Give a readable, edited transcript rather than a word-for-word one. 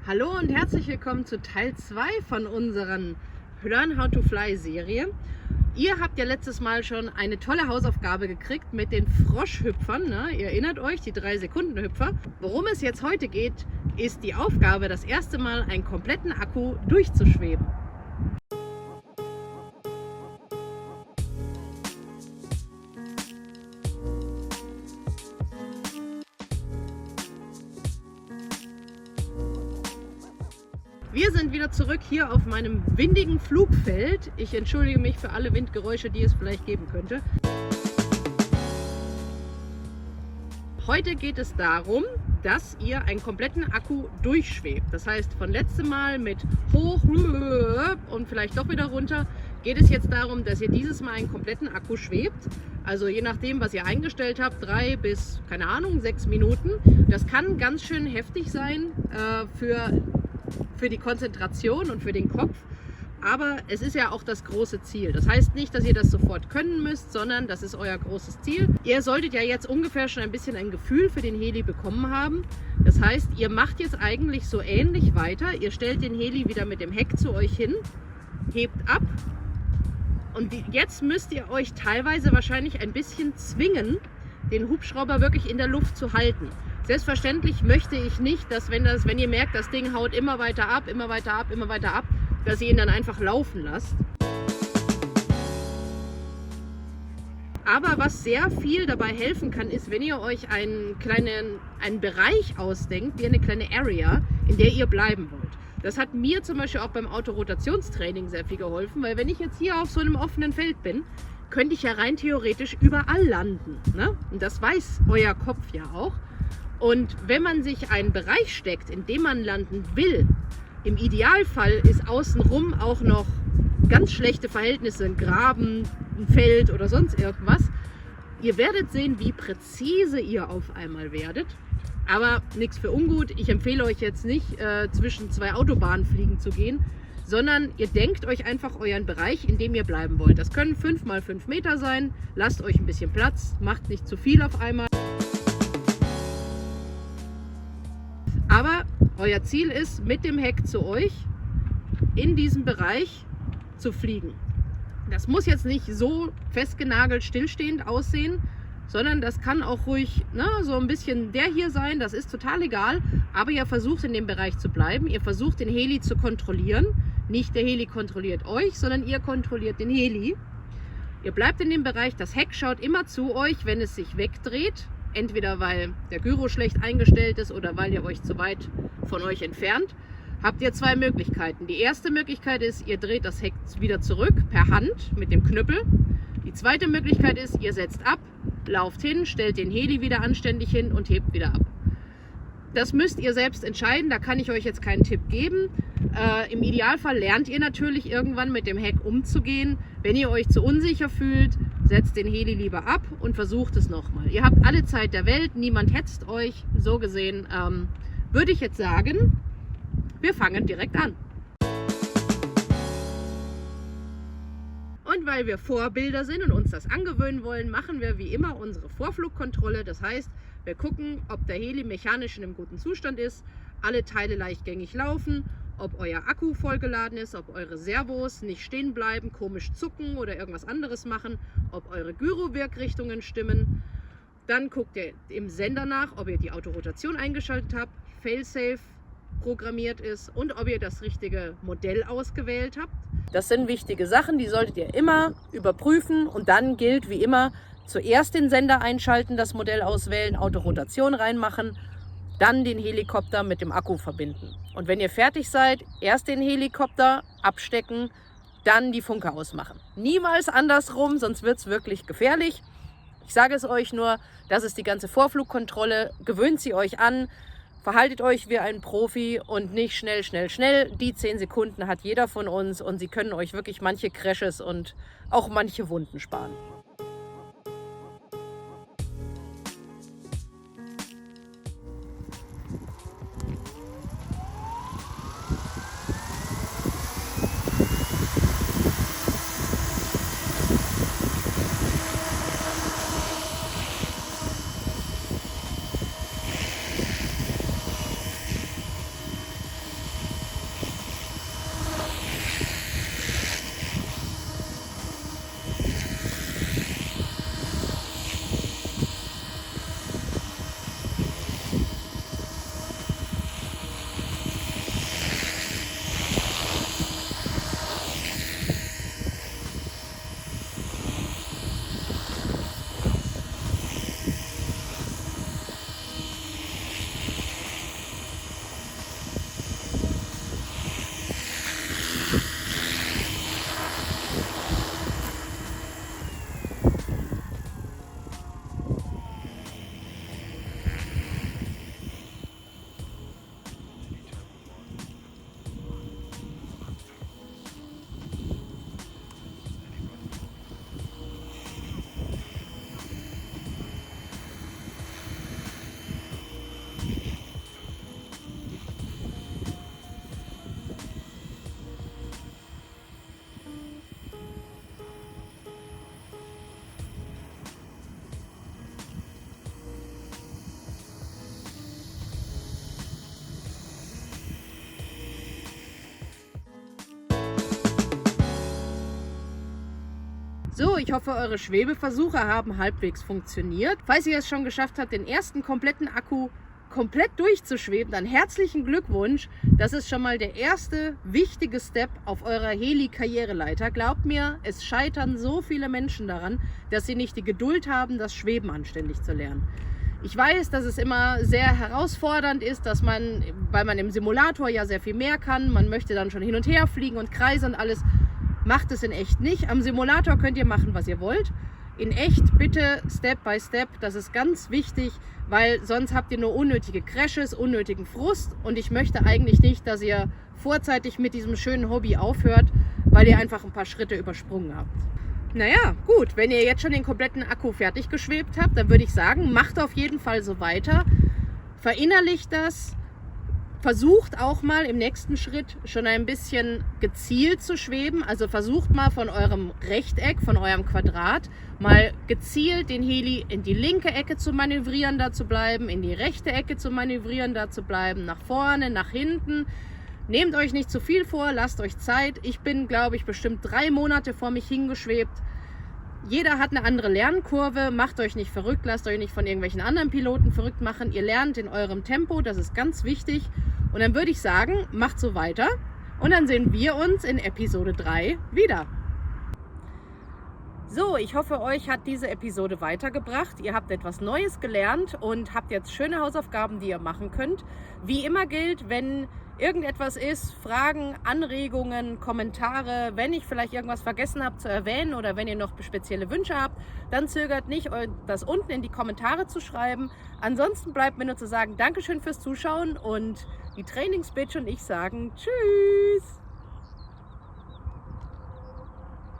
Hallo und herzlich willkommen zu Teil 2 von unseren Learn How to Fly Serie. Ihr habt ja letztes Mal schon eine tolle Hausaufgabe gekriegt mit den Froschhüpfern. Ne? Ihr erinnert euch, die 3-Sekunden-Hüpfer. Worum es jetzt heute geht, ist die Aufgabe, das erste Mal einen kompletten Akku durchzuschweben. Wir sind wieder zurück hier auf meinem windigen Flugfeld. Ich entschuldige mich für alle Windgeräusche, die es vielleicht geben könnte. Heute geht es darum, dass ihr einen kompletten Akku durchschwebt. Das heißt, von letztem Mal mit hoch und vielleicht doch wieder runter, geht es jetzt darum, dass ihr dieses Mal einen kompletten Akku schwebt. Also je nachdem, was ihr eingestellt habt, 3 bis, keine Ahnung, 6 Minuten. Das kann ganz schön heftig sein für die Konzentration und für den Kopf, aber es ist ja auch das große Ziel. Das heißt nicht, dass ihr das sofort können müsst, sondern das ist euer großes Ziel. Ihr solltet ja jetzt ungefähr schon ein bisschen ein Gefühl für den Heli bekommen haben. Das heißt, ihr macht jetzt eigentlich so ähnlich weiter. Ihr stellt den Heli wieder mit dem Heck zu euch hin, hebt ab und jetzt müsst ihr euch teilweise wahrscheinlich ein bisschen zwingen, den Hubschrauber wirklich in der Luft zu halten. Selbstverständlich möchte ich nicht, dass wenn ihr merkt, das Ding haut immer weiter ab, immer weiter ab, immer weiter ab, dass ihr ihn dann einfach laufen lasst. Aber was sehr viel dabei helfen kann, ist, wenn ihr euch einen Bereich ausdenkt, wie eine kleine Area, in der ihr bleiben wollt. Das hat mir zum Beispiel auch beim Autorotationstraining sehr viel geholfen, weil wenn ich jetzt hier auf so einem offenen Feld bin, könnte ich ja rein theoretisch überall landen. Ne? Und das weiß euer Kopf ja auch. Und wenn man sich einen Bereich steckt, in dem man landen will, im Idealfall ist außenrum auch noch ganz schlechte Verhältnisse, ein Graben, ein Feld oder sonst irgendwas. Ihr werdet sehen, wie präzise ihr auf einmal werdet. Aber nichts für ungut. Ich empfehle euch jetzt nicht, zwischen 2 Autobahnen fliegen zu gehen, sondern ihr denkt euch einfach euren Bereich, in dem ihr bleiben wollt. Das können 5 mal 5 Meter sein. Lasst euch ein bisschen Platz, macht nicht zu viel auf einmal. Aber euer Ziel ist, mit dem Heck zu euch in diesem Bereich zu fliegen. Das muss jetzt nicht so festgenagelt stillstehend aussehen, sondern das kann auch ruhig so ein bisschen der hier sein, das ist total egal. Aber ihr versucht in dem Bereich zu bleiben, ihr versucht den Heli zu kontrollieren. Nicht der Heli kontrolliert euch, sondern ihr kontrolliert den Heli. Ihr bleibt in dem Bereich, das Heck schaut immer zu euch, wenn es sich wegdreht. Entweder weil der Gyro schlecht eingestellt ist oder weil ihr euch zu weit von euch entfernt, habt ihr 2 Möglichkeiten. Die erste Möglichkeit ist, ihr dreht das Heck wieder zurück per Hand mit dem Knüppel. Die zweite Möglichkeit ist, ihr setzt ab, lauft hin, stellt den Heli wieder anständig hin und hebt wieder ab. Das müsst ihr selbst entscheiden, da kann ich euch jetzt keinen Tipp geben. Im Idealfall lernt ihr natürlich irgendwann mit dem Heck umzugehen. Wenn ihr euch zu unsicher fühlt, setzt den Heli lieber ab und versucht es nochmal. Ihr habt alle Zeit der Welt, niemand hetzt euch. So gesehen würde ich jetzt sagen, wir fangen direkt an. Und weil wir Vorbilder sind und uns das angewöhnen wollen, machen wir wie immer unsere Vorflugkontrolle. Das heißt, wir gucken, ob der Heli mechanisch in einem guten Zustand ist, alle Teile leichtgängig laufen, ob euer Akku vollgeladen ist, ob eure Servos nicht stehen bleiben, komisch zucken oder irgendwas anderes machen, ob eure Gyro-Wirkrichtungen stimmen. Dann guckt ihr im Sender nach, ob ihr die Autorotation eingeschaltet habt, Failsafe programmiert ist und ob ihr das richtige Modell ausgewählt habt. Das sind wichtige Sachen, die solltet ihr immer überprüfen und dann gilt wie immer, zuerst den Sender einschalten, das Modell auswählen, Autorotation reinmachen, dann den Helikopter mit dem Akku verbinden. Und wenn ihr fertig seid, erst den Helikopter abstecken, dann die Funke ausmachen. Niemals andersrum, sonst wird es wirklich gefährlich. Ich sage es euch nur, das ist die ganze Vorflugkontrolle. Gewöhnt sie euch an, verhaltet euch wie ein Profi und nicht schnell, schnell, schnell. Die 10 Sekunden hat jeder von uns und sie können euch wirklich manche Crashes und auch manche Wunden sparen. So, ich hoffe, eure Schwebeversuche haben halbwegs funktioniert. Falls ihr es schon geschafft habt, den ersten kompletten Akku komplett durchzuschweben, dann herzlichen Glückwunsch. Das ist schon mal der erste wichtige Step auf eurer Heli-Karriereleiter. Glaubt mir, es scheitern so viele Menschen daran, dass sie nicht die Geduld haben, das Schweben anständig zu lernen. Ich weiß, dass es immer sehr herausfordernd ist, weil man im Simulator ja sehr viel mehr kann, man möchte dann schon hin und her fliegen und Kreise und alles. Macht es in echt nicht. Am Simulator könnt ihr machen, was ihr wollt. In echt bitte Step by Step. Das ist ganz wichtig, weil sonst habt ihr nur unnötige Crashes, unnötigen Frust. Und ich möchte eigentlich nicht, dass ihr vorzeitig mit diesem schönen Hobby aufhört, weil ihr einfach ein paar Schritte übersprungen habt. Naja, gut, wenn ihr jetzt schon den kompletten Akku fertig geschwebt habt, dann würde ich sagen, macht auf jeden Fall so weiter. Verinnerlicht das. Versucht auch mal im nächsten Schritt schon ein bisschen gezielt zu schweben. Also versucht mal von eurem Rechteck, von eurem Quadrat, mal gezielt den Heli in die linke Ecke zu manövrieren, da zu bleiben, in die rechte Ecke zu manövrieren, da zu bleiben, nach vorne, nach hinten. Nehmt euch nicht zu viel vor, lasst euch Zeit. Ich bin, glaube ich, bestimmt 3 Monate vor mich hingeschwebt. Jeder hat eine andere Lernkurve, macht euch nicht verrückt, lasst euch nicht von irgendwelchen anderen Piloten verrückt machen. Ihr lernt in eurem Tempo, das ist ganz wichtig. Und dann würde ich sagen, macht so weiter und dann sehen wir uns in Episode 3 wieder. So, ich hoffe, euch hat diese Episode weitergebracht. Ihr habt etwas Neues gelernt und habt jetzt schöne Hausaufgaben, die ihr machen könnt. Wie immer gilt, wenn irgendetwas ist, Fragen, Anregungen, Kommentare, wenn ich vielleicht irgendwas vergessen habe zu erwähnen oder wenn ihr noch spezielle Wünsche habt, dann zögert nicht, das unten in die Kommentare zu schreiben. Ansonsten bleibt mir nur zu sagen, Dankeschön fürs Zuschauen und die Trainingsbitch und ich sagen Tschüss!